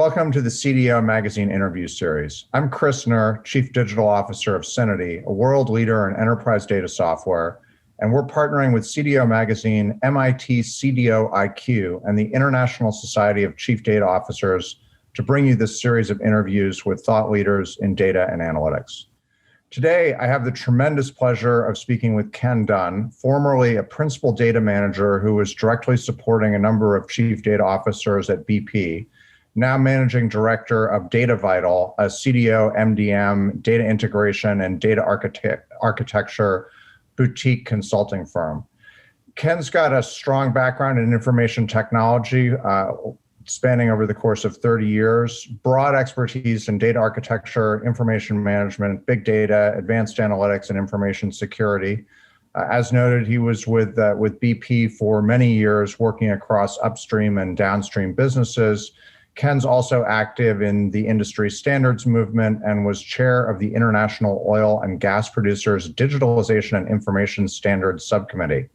welcome to the CDO Magazine interview series. I'm Chris Knerr, Chief Digital Officer of Syniti, a world leader in enterprise data software, and we're partnering with CDO Magazine, MIT CDO IQ, and the International Society of Chief Data Officers to bring you this series of interviews with thought leaders in data and analytics. Today, I have the tremendous pleasure of speaking with Ken Dunn, formerly a principal data manager who was directly supporting a number of chief data officers at BP, now managing director of Data Vital, a CDO, MDM, data integration, and data architecture boutique consulting firm. Ken's got a strong background in information technology, spanning over the course of 30 years, broad expertise in data architecture, information management, big data, advanced analytics, and information security. As noted, he was with BP for many years, working across upstream and downstream businesses. Ken's also active in the industry standards movement and was chair of the International Oil and Gas Producers Digitalization and Information Standards Subcommittee,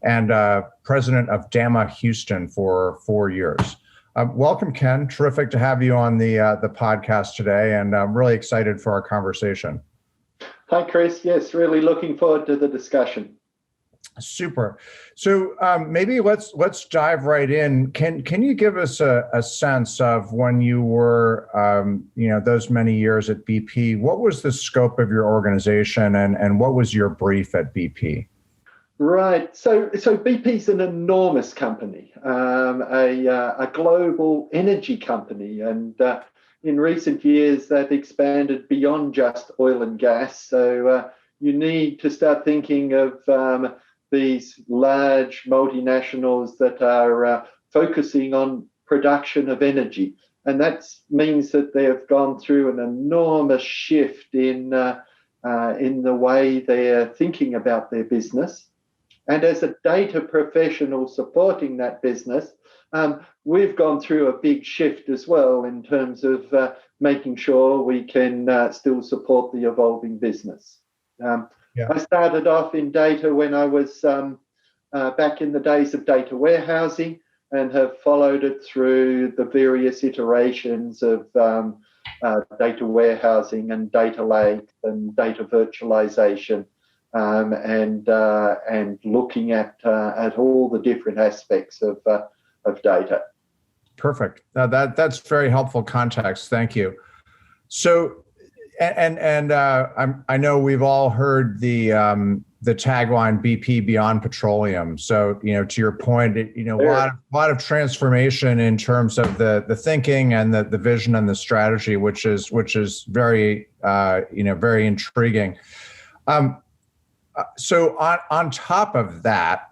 and president of DAMA Houston for 4 years. Welcome, Ken. Terrific to have you on the podcast today, and I'm really excited for our conversation. Hi, Chris. Yes, really looking forward to the discussion. Super. So maybe let's dive right in. Can you give us a sense of when you were, those many years at BP? What was the scope of your organization, and what was your brief at BP? Right. So BP's an enormous company, a global energy company, and in recent years they've expanded beyond just oil and gas. So you need to start thinking of these large multinationals that are focusing on production of energy. And that means that they have gone through an enormous shift in the way they're thinking about their business. And as a data professional supporting that business, we've gone through a big shift as well in terms of making sure we can still support the evolving business. I started off in data when I was back in the days of data warehousing, and have followed it through the various iterations of data warehousing and data lake and data virtualization, and looking at all the different aspects of data. Perfect. That's very helpful context. Thank you. So. I know we've all heard the tagline "BP Beyond Petroleum." So to your point, a lot of transformation in terms of the thinking and the vision and the strategy, which is very very intriguing. So on top of that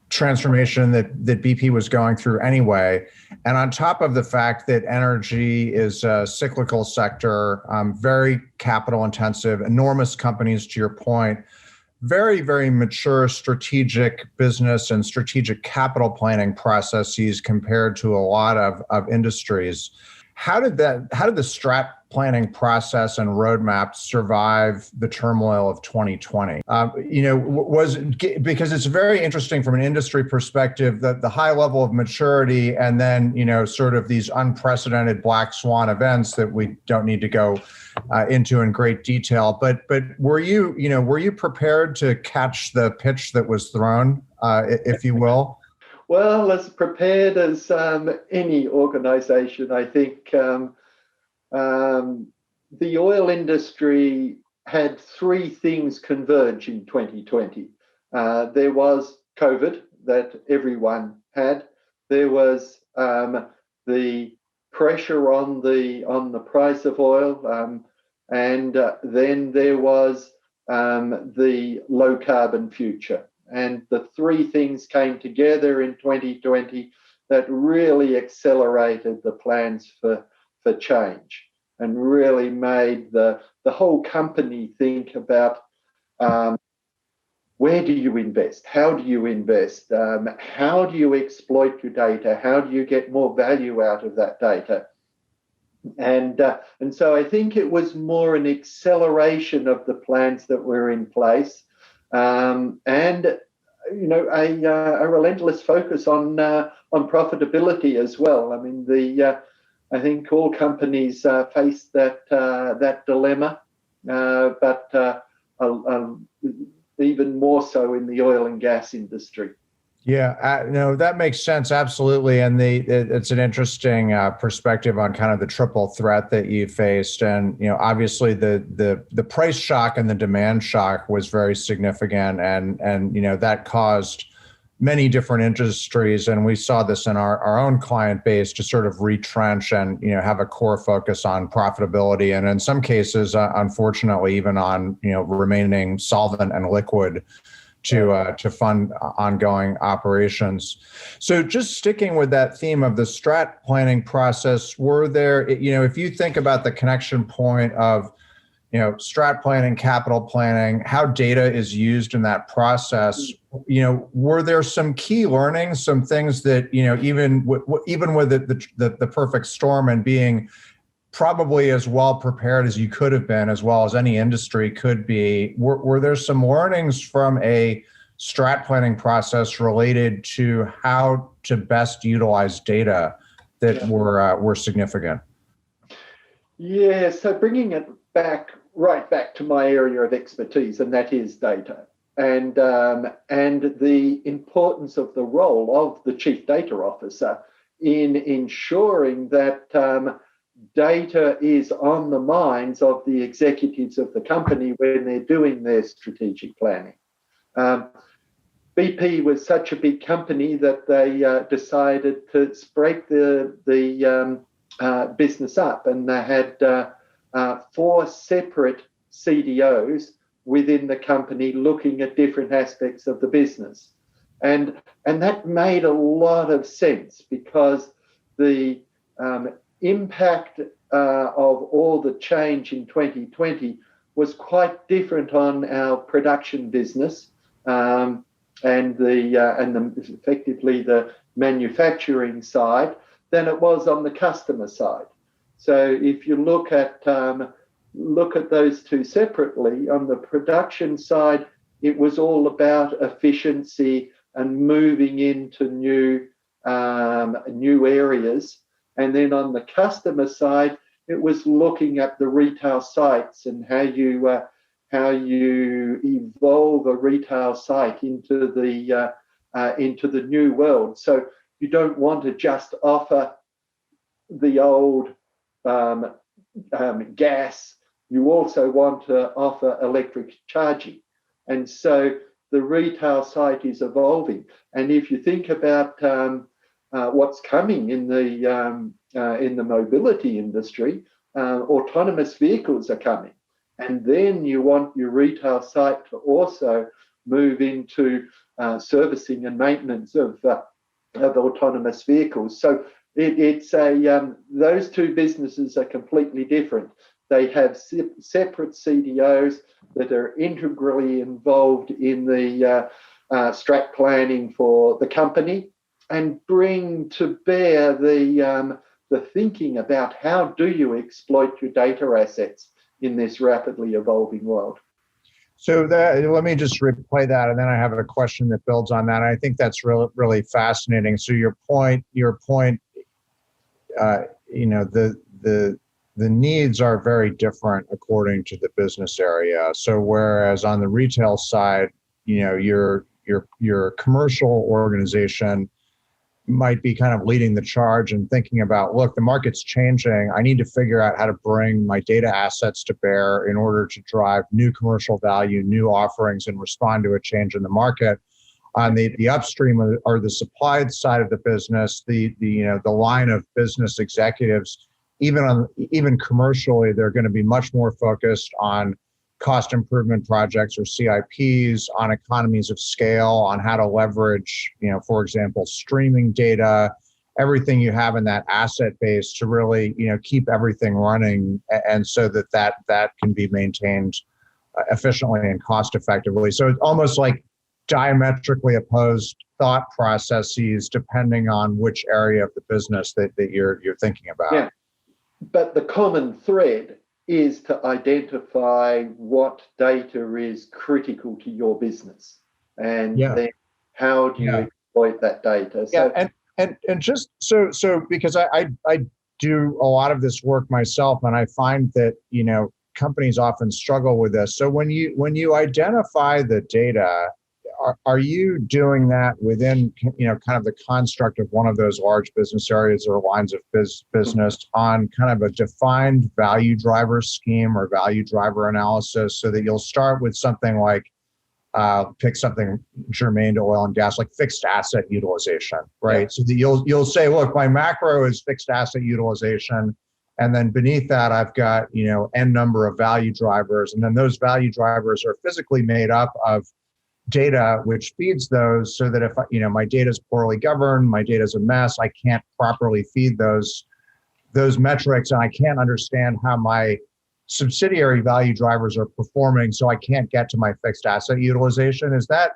transformation that BP was going through anyway, and on top of the fact that energy is a cyclical sector, very capital intensive, enormous companies, to your point, very, very mature strategic business and strategic capital planning processes compared to a lot of industries. How did the strat planning process and roadmap survive the turmoil of 2020? Because it's very interesting from an industry perspective that the high level of maturity, and then sort of these unprecedented black swan events that we don't need to go into in great detail. But were you prepared to catch the pitch that was thrown, if you will? Well, as prepared as any organization, I think the oil industry had three things converge in 2020. There was COVID that everyone had. There was the pressure on the price of oil, and then there was the low carbon future. And the three things came together in 2020 that really accelerated the plans for change, and really made the whole company think about where do you invest? How do you invest? How do you exploit your data? How do you get more value out of that data? And so I think it was more an acceleration of the plans that were in place. And a relentless focus on profitability as well. I mean, I think all companies face that dilemma, but even more so in the oil and gas industry. Yeah, no, that makes sense, absolutely, and it's an interesting perspective on kind of the triple threat that you faced, and obviously the price shock and the demand shock was very significant, and that caused many different industries, and we saw this in our own client base to sort of retrench and have a core focus on profitability, and in some cases, unfortunately, even on remaining solvent and liquid to fund ongoing operations. So just sticking with that theme of the strat planning process, were there, if you think about the connection point of, strat planning, capital planning, how data is used in that process, were there some key learnings, some things that, even with the perfect storm and being probably as well prepared as you could have been, as well as any industry could be, were there some learnings from a strat planning process related to how to best utilize data that were significant? Yeah, so bringing it right back to my area of expertise, and that is data, and the importance of the role of the chief data officer in ensuring that data is on the minds of the executives of the company when they're doing their strategic planning. BP was such a big company that they decided to break the business up, and they had 4 separate CDOs within the company looking at different aspects of the business. And that made a lot of sense because the impact of all the change in 2020 was quite different on our production business and effectively the manufacturing side than it was on the customer side. So if you look at those two separately, on the production side, it was all about efficiency and moving into new areas. And then on the customer side, it was looking at the retail sites and how you evolve a retail site into the new world. So you don't want to just offer the old gas. You also want to offer electric charging, and so the retail site is evolving. And if you think about what's coming in the mobility industry, autonomous vehicles are coming, and then you want your retail site to also move into servicing and maintenance of autonomous vehicles. So it's those two businesses are completely different. They have separate CDOs that are integrally involved in the strat planning for the company and bring to bear the thinking about how do you exploit your data assets in this rapidly evolving world. So let me just replay that, and then I have a question that builds on that. I think that's really fascinating. So your point, the needs are very different according to the business area. So whereas on the retail side, your commercial organization might be kind of leading the charge and thinking about, look, the market's changing. I need to figure out how to bring my data assets to bear in order to drive new commercial value, new offerings, and respond to a change in the market. On the upstream or the supply side of the business, the line of business executives, even commercially, they're going to be much more focused on cost improvement projects or CIPs, on economies of scale, on how to leverage, for example, streaming data, everything you have in that asset base to really, keep everything running, and so that can be maintained efficiently and cost effectively. So it's almost like diametrically opposed thought processes depending on which area of the business that you're thinking about. Yeah, but the common thread is to identify what data is critical to your business, and then how do you exploit that data. So, and just so because I do a lot of this work myself, and I find that, companies often struggle with this. So when you identify the data, are you doing that within, kind of the construct of one of those large business areas or lines of business on kind of a defined value driver scheme or value driver analysis, so that you'll start with something like, pick something germane to oil and gas, like fixed asset utilization, right? Yeah. So that you'll say, look, my macro is fixed asset utilization, and then beneath that, I've got, N number of value drivers, and then those value drivers are physically made up of data which feeds those, so that if my data is poorly governed, my data is a mess, I can't properly feed those metrics, and I can't understand how my subsidiary value drivers are performing, so I can't get to my fixed asset utilization. Is that?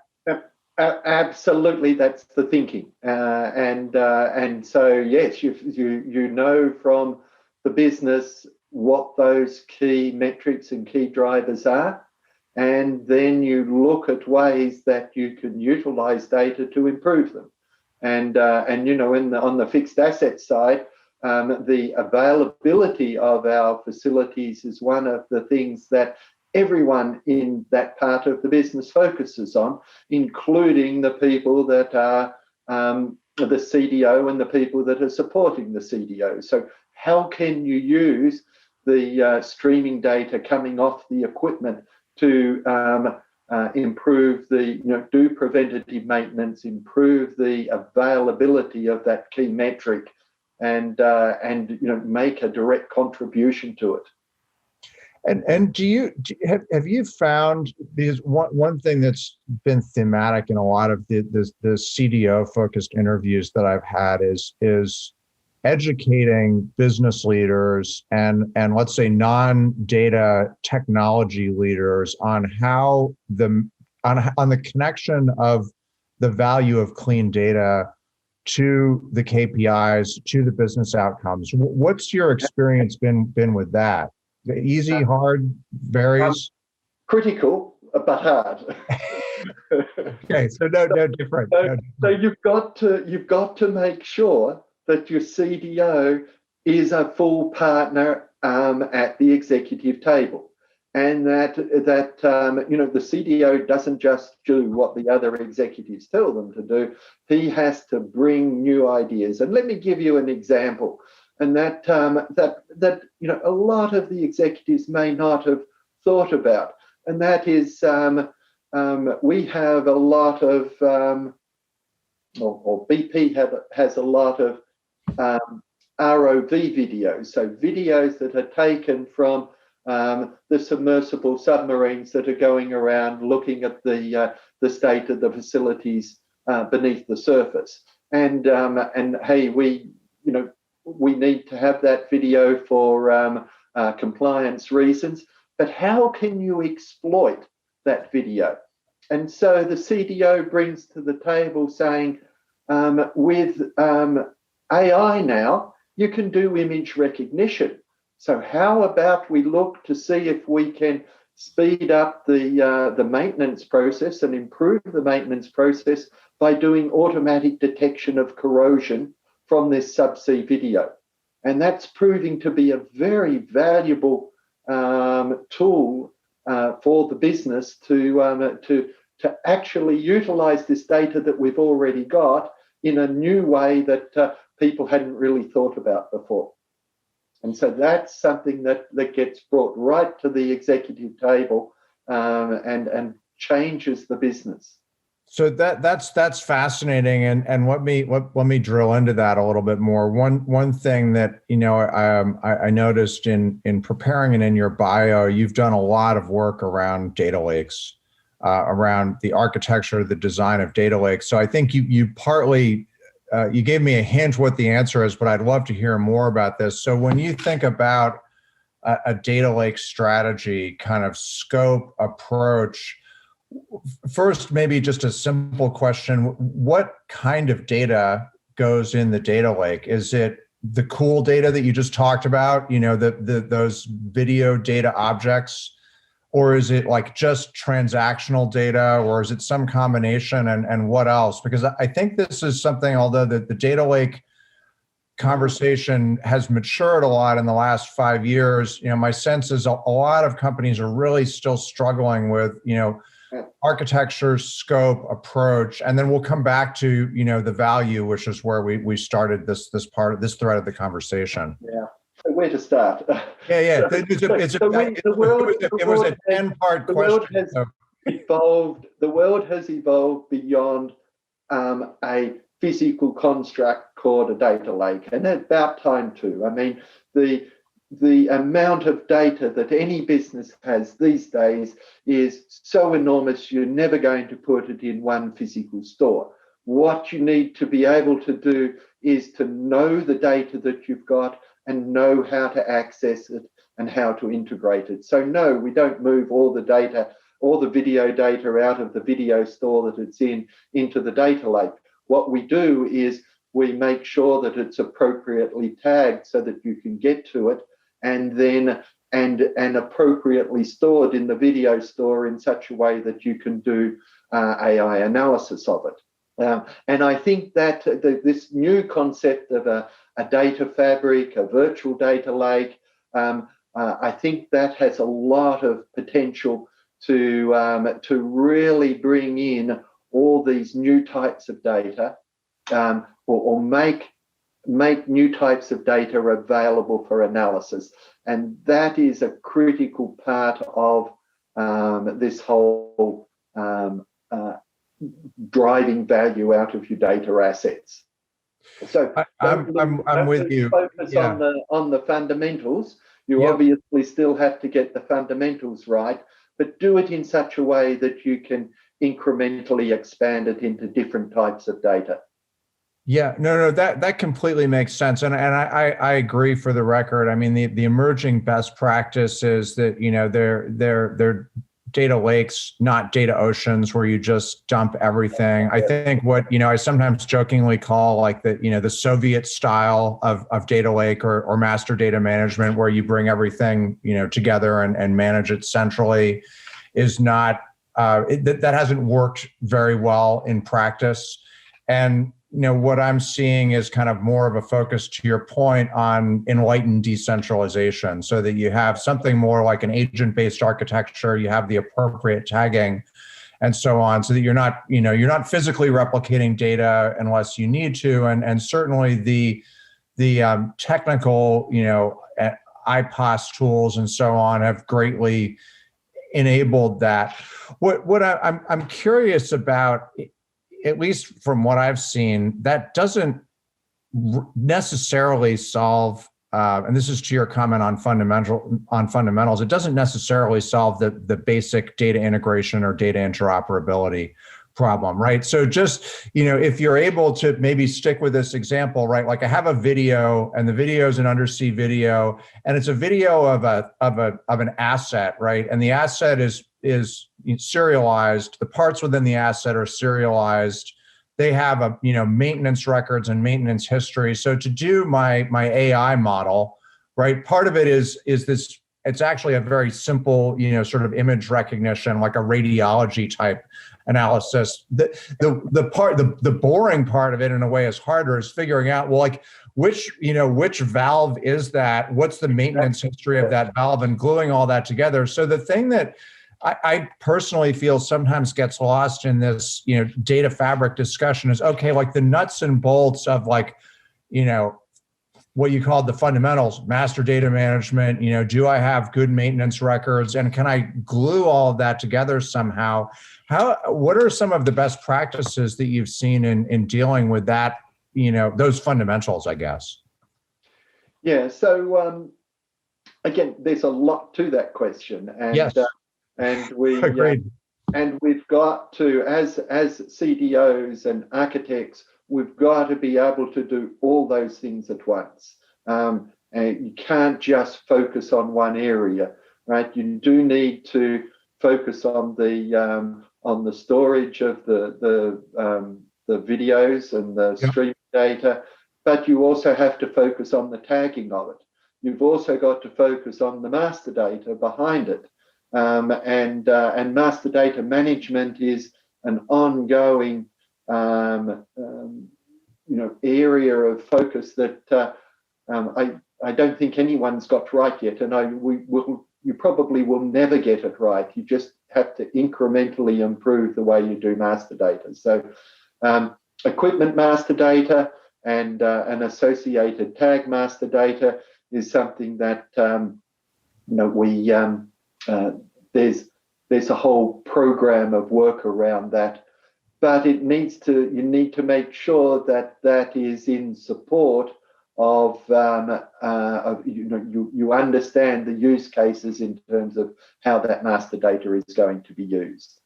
Absolutely, that's the thinking, and so yes, you know from the business what those key metrics and key drivers are, and then you look at ways that you can utilize data to improve them, and on the fixed asset side. The availability of our facilities is one of the things that everyone in that part of the business focuses on, including the people that are the CDO and the people that are supporting the CDO. So how can you use the streaming data coming off the equipment to improve do preventative maintenance, improve the availability of that key metric, and make a direct contribution to it. And have you found, because one thing that's been thematic in a lot of the CDO focused interviews that I've had is educating business leaders and let's say non-data technology leaders on how on the connection of the value of clean data to the KPIs, to the business outcomes. What's your experience been with that? Easy, hard, varies? Critical, but hard. Okay, so no different. So you've got to make sure that your CDO is a full partner at the executive table, and that the CDO doesn't just do what the other executives tell them to do. He has to bring new ideas. And let me give you an example, and that a lot of the executives may not have thought about, and that is we have a lot of or BP has a lot of ROV videos, so videos that are taken from the submersible submarines that are going around looking at the state of the facilities beneath the surface. And hey, we need to have that video for compliance reasons. But how can you exploit that video? And so the CDO brings to the table saying, with AI now, you can do image recognition. So how about we look to see if we can speed up the maintenance process and improve the maintenance process by doing automatic detection of corrosion from this subsea video. And that's proving to be a very valuable tool for the business to actually utilize this data that we've already got in a new way that people hadn't really thought about before. And so that's something that gets brought right to the executive table and changes the business. So that's fascinating, and let me drill into that a little bit more. One thing that I noticed in preparing and in your bio, you've done a lot of work around data lakes, around the architecture, the design of data lakes. So I think you partly you gave me a hint what the answer is, but I'd love to hear more about this. So when you think about a data lake strategy, kind of scope, approach, first, maybe just a simple question: what kind of data goes in the data lake? Is it the cool data that you just talked about, those video data objects? Or is it like just transactional data, or is it some combination, and what else? Because I think this is something, although the data lake conversation has matured a lot in the last 5 years. My sense is a lot of companies are really still struggling with, architecture, scope, approach, and then we'll come back to, the value, which is where we started this thread of the conversation. Yeah. So where to start? Yeah. It was a 10-part question. The world has evolved beyond a physical construct called a data lake, and it's about time too. I mean, the amount of data that any business has these days is so enormous, you're never going to put it in one physical store. What you need to be able to do is to know the data that you've got and know how to access it and how to integrate it. So no, we don't move all the data, all the video data out of the video store that it's in into the data lake. What we do is we make sure that it's appropriately tagged so that you can get to it, and then and appropriately stored in the video store in such a way that you can do AI analysis of it. And I think that this new concept of a data fabric, a virtual data lake, I think that has a lot of potential to really bring in all these new types of data, or make new types of data available for analysis. And that is a critical part of this whole driving value out of your data assets. So I'm with you. Focus on the fundamentals. You obviously still have to get the fundamentals right, but do it in such a way that you can incrementally expand it into different types of data. Yeah, no, that completely makes sense, and I agree. For the record, I mean the emerging best practice is that they're data lakes, not data oceans where you just dump everything. I think what I sometimes jokingly call like the Soviet style of data lake or master data management, where you bring everything together and manage it centrally, is not that hasn't worked very well in practice. And what I'm seeing is kind of more of a focus, to your point, on enlightened decentralization, so that you have something more like an agent-based architecture, you have the appropriate tagging and so on, so that you're not physically replicating data unless you need to. And certainly the technical, IPOS tools and so on have greatly enabled that. What I'm curious about, at least from what I've seen, that doesn't necessarily solve, and this is to your comment on fundamentals, it doesn't necessarily solve the basic data integration or data interoperability problem, right? So just, if you're able to maybe stick with this example, right? Like I have a video, and the video is an undersea video, and it's a video of an asset, right? And the asset is serialized. The parts within the asset are serialized. They have maintenance records and maintenance history. So to do my AI model, right? Part of it is this. It's actually a very simple, sort of image recognition, like a radiology type analysis. The boring part of it, in a way, is harder, is figuring out, well, like which valve is that? What's the maintenance history of that valve, and gluing all that together. So the thing that I personally feel sometimes gets lost in this, data fabric discussion is, okay, like the nuts and bolts of what you called the fundamentals, master data management, do I have good maintenance records, and can I glue all of that together somehow? What are some of the best practices that you've seen in dealing with that, those fundamentals, I guess? Yeah. So again, there's a lot to that question, and yes. And we agreed. And we've got to, as CDOs and architects, we've got to be able to do all those things at once. And you can't just focus on one area, right? You do need to focus on the storage of the videos and the stream data, but you also have to focus on the tagging of it. You've also got to focus on the master data behind it. And master data management is an ongoing area of focus that I don't think anyone's got right yet, and you probably will never get it right. You just have to incrementally improve the way you do master data. So equipment master data and associated tag master data is something that there's a whole program of work around that, but you need to make sure that that is in support of you understand the use cases in terms of how that master data is going to be used.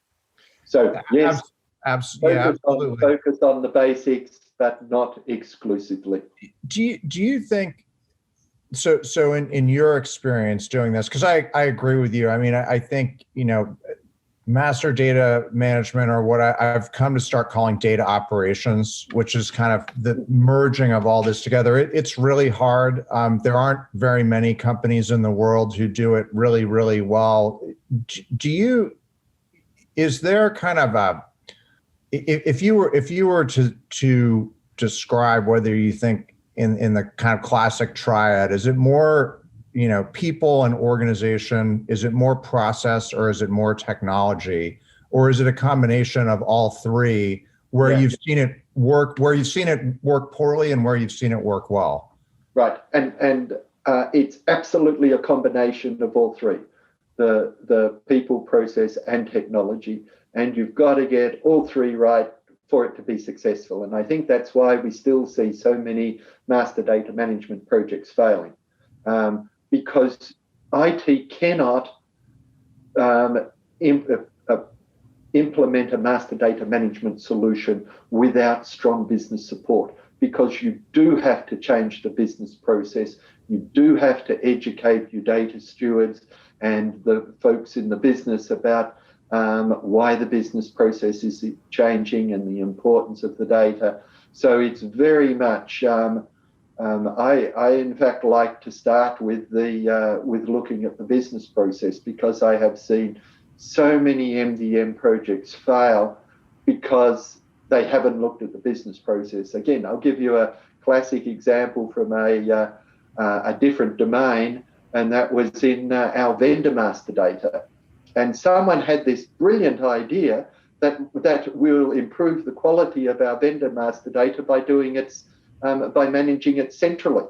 So yes, absolutely. Focus on the basics, but not exclusively. Do you think so in your experience doing this, because I agree with you. I mean, I think master data management, or what I've come to start calling data operations, which is kind of the merging of all this together. It's really hard. There aren't very many companies in the world who do it really, really well. Is there kind of a, if you were to describe whether you think in the kind of classic triad, is it more people and organization? Is it more process, or is it more technology, or is it a combination of all three, where you've seen it work poorly and where you've seen it work well? Right, and it's absolutely a combination of all three, the people, process, and technology, and you've got to get all three right for it to be successful. And I think that's why we still see so many master data management projects failing. Because IT cannot implement a master data management solution without strong business support, because you do have to change the business process. You do have to educate your data stewards and the folks in the business about why the business process is changing and the importance of the data. So it's very much I in fact like to start with looking at the business process, because I have seen so many MDM projects fail because they haven't looked at the business process. Again, I'll give you a classic example from a different domain, and that was in our vendor master data. And someone had this brilliant idea that will improve the quality of our vendor master data by doing it. By managing it centrally.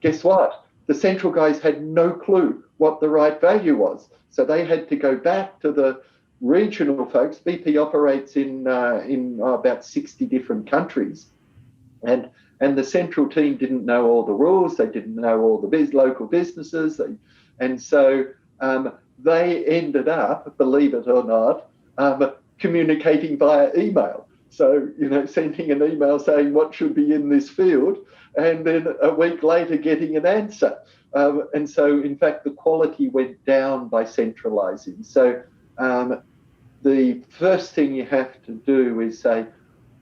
Guess what? The central guys had no clue what the right value was. So they had to go back to the regional folks. BP operates in about 60 different countries. And the central team didn't know all the rules. They didn't know all the local businesses. And so they ended up, believe it or not, communicating via email. So, sending an email saying what should be in this field, and then a week later getting an answer. And so, in fact, the quality went down by centralizing. So the first thing you have to do is say,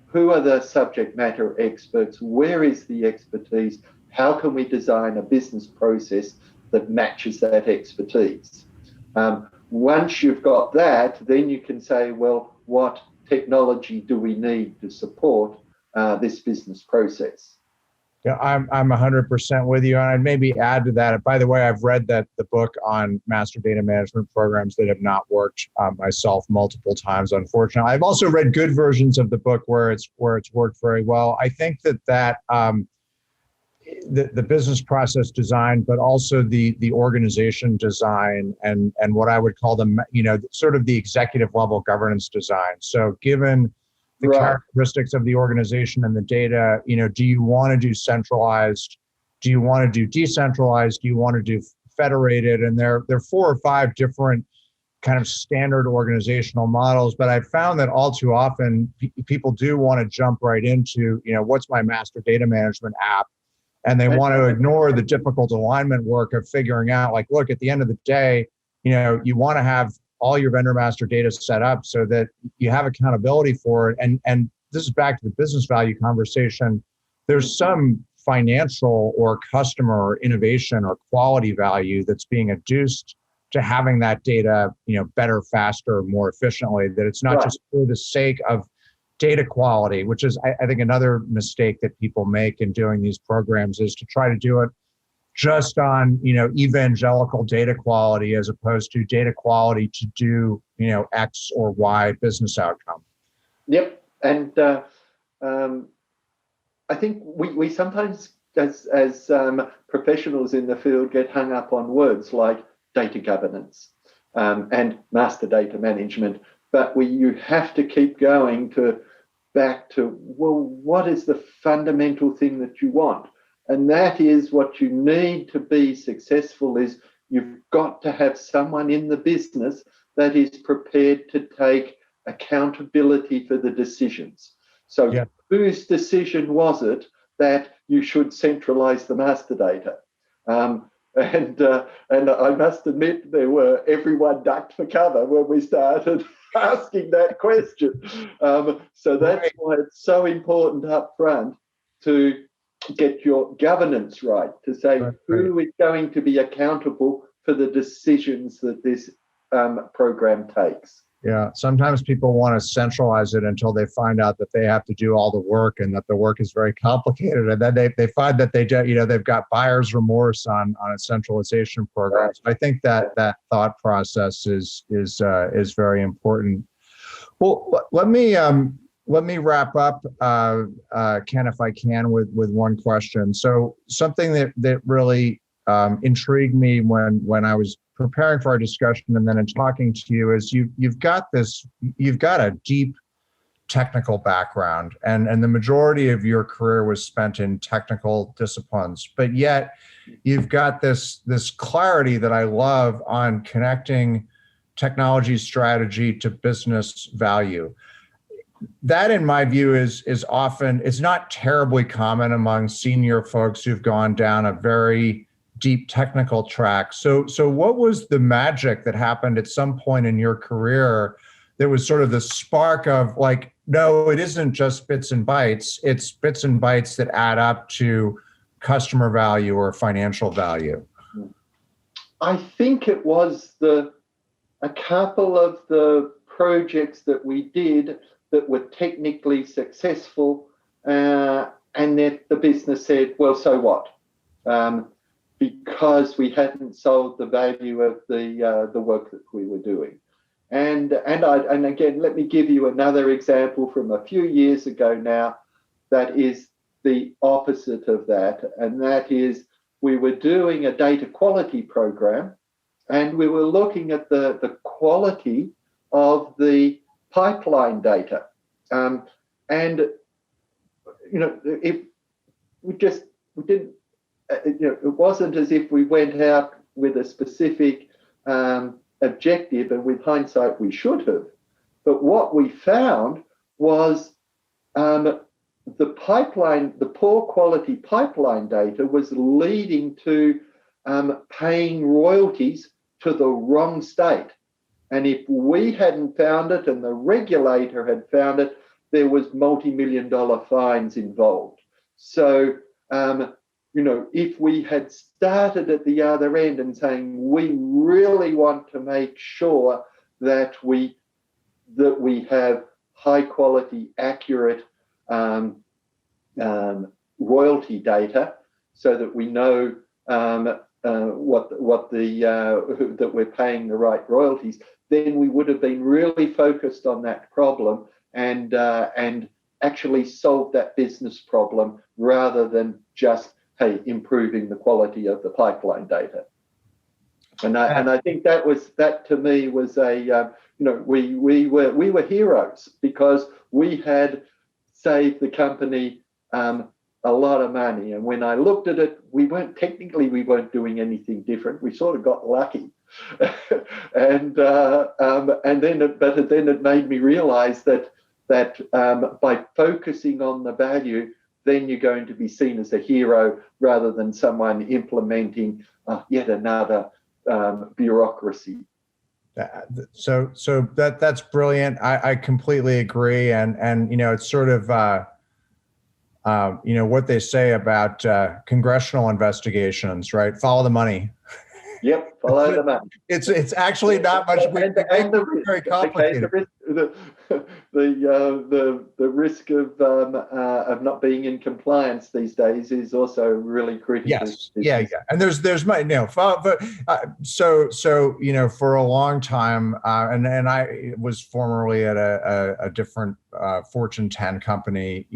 who are the subject matter experts? Where is the expertise? How can we design a business process that matches that expertise? Once you've got that, then you can say, well, what technology do we need to support this business process? Yeah, I'm 100% with you, and I'd maybe add to that. By the way, I've read the book on master data management programs that have not worked myself multiple times, unfortunately. I've also read good versions of the book where it's worked very well. I think that the business process design, but also the organization design and what I would call sort of the executive level governance design. So given the characteristics of the organization and the data, do you want to do centralized? Do you want to do decentralized? Do you want to do federated? And there are 4 or 5 different kind of standard organizational models, but I've found that all too often people do want to jump right into, what's my master data management app? And they want to ignore the difficult alignment work of figuring out, like, look, at the end of the day, you want to have all your vendor master data set up so that you have accountability for it. And this is back to the business value conversation. There's some financial or customer or innovation or quality value that's being adduced to having that data, better, faster, more efficiently, that it's not just for the sake of data quality, which is, I think, another mistake that people make in doing these programs, is to try to do it just on, evangelical data quality as opposed to data quality to do, X or Y business outcome. Yep. And I think we sometimes, as professionals in the field, get hung up on words like data governance and master data management. But you have to keep going back to, well, what is the fundamental thing that you want? And that is, what you need to be successful is you've got to have someone in the business that is prepared to take accountability for the decisions. So yeah. Whose decision was it that you should centralize the master data? And I must admit, everyone ducked for cover when we started asking that question. So that's why it's so important up front to get your governance right, to say who is going to be accountable for the decisions that this program takes. Yeah, sometimes people want to centralize it until they find out that they have to do all the work and that the work is very complicated, and then they find that they've got buyer's remorse on a centralization program. Right. So I think that thought process is very important. Well, let me wrap up, Ken, if I can, with one question. So something that really intrigued me when I was preparing for our discussion and then in talking to you is you've got a deep technical background, and the majority of your career was spent in technical disciplines, but yet you've got this clarity that I love on connecting technology strategy to business value. That, in my view, is often, it's not terribly common among senior folks who've gone down a very deep technical track. So what was the magic that happened at some point in your career that was sort of the spark of, like, no, it isn't just bits and bytes, it's bits and bytes that add up to customer value or financial value? I think it was a couple of the projects that we did that were technically successful, and that the business said, well, so what? Because we hadn't sold the value of the work that we were doing. And again, let me give you another example from a few years ago now that is the opposite of that. And that is, we were doing a data quality program, and we were looking at the quality of the pipeline data. It wasn't as if we went out with a specific objective, and with hindsight we should have. But what we found was the poor quality pipeline data was leading to paying royalties to the wrong state. And if we hadn't found it and the regulator had found it, there was multi-million-dollar fines involved. So, if we had started at the other end and saying, we really want to make sure that we have high quality, accurate royalty data, so that we know that we're paying the right royalties, then we would have been really focused on that problem and actually solved that business problem, rather than just improving the quality of the pipeline data. And I think that to me was we were heroes, because we had saved the company a lot of money. And when I looked at it, we weren't doing anything different. We sort of got lucky. and then it made me realize that by focusing on the value, then you're going to be seen as a hero, rather than someone implementing yet another bureaucry. So that's brilliant. I completely agree. And it's sort of what they say about congressional investigations, right? Follow the money. Yep, follow the money. It's actually not much. And the risk, very complicated. the risk of not being in compliance these days is also really critical. Yes, yeah. And there's my for a long time, and I was formerly at a different Fortune 10 company.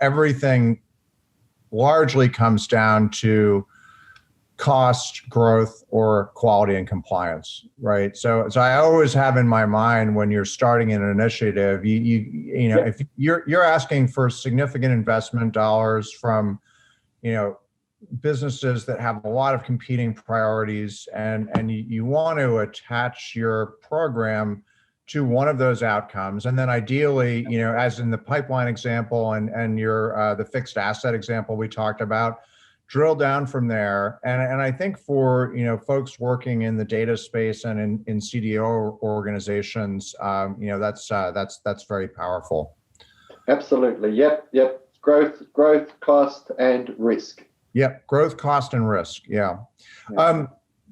Everything largely comes down to cost, growth, or quality and compliance, right? So I always have in my mind when you're starting an initiative, if you're asking for significant investment dollars from, businesses that have a lot of competing priorities, and you want to attach your program to one of those outcomes, and then ideally, as in the pipeline example and your the fixed asset example we talked about, drill down from there. And I think for folks working in the data space and in CDO organizations, that's very powerful. Absolutely. Yep. Growth, cost, and risk. Yep. Growth, cost, and risk. Yeah.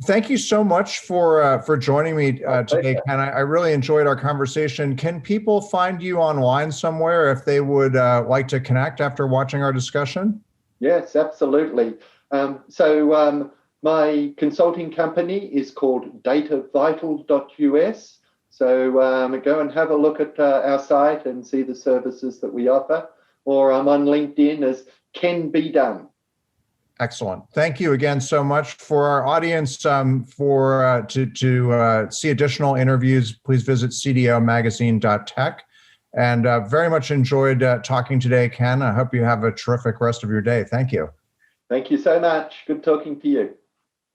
Thank you so much for joining me today, Ken. I really enjoyed our conversation. Can people find you online somewhere if they would like to connect after watching our discussion? Yes, absolutely. My consulting company is called datavital.us. So go and have a look at our site and see the services that we offer. Or I'm on LinkedIn as Ken B. Dunn. Excellent. Thank you again so much. For our audience, to see additional interviews, please visit cdomagazine.tech. And very much enjoyed talking today, Ken. I hope you have a terrific rest of your day. Thank you. Thank you so much. Good talking to you.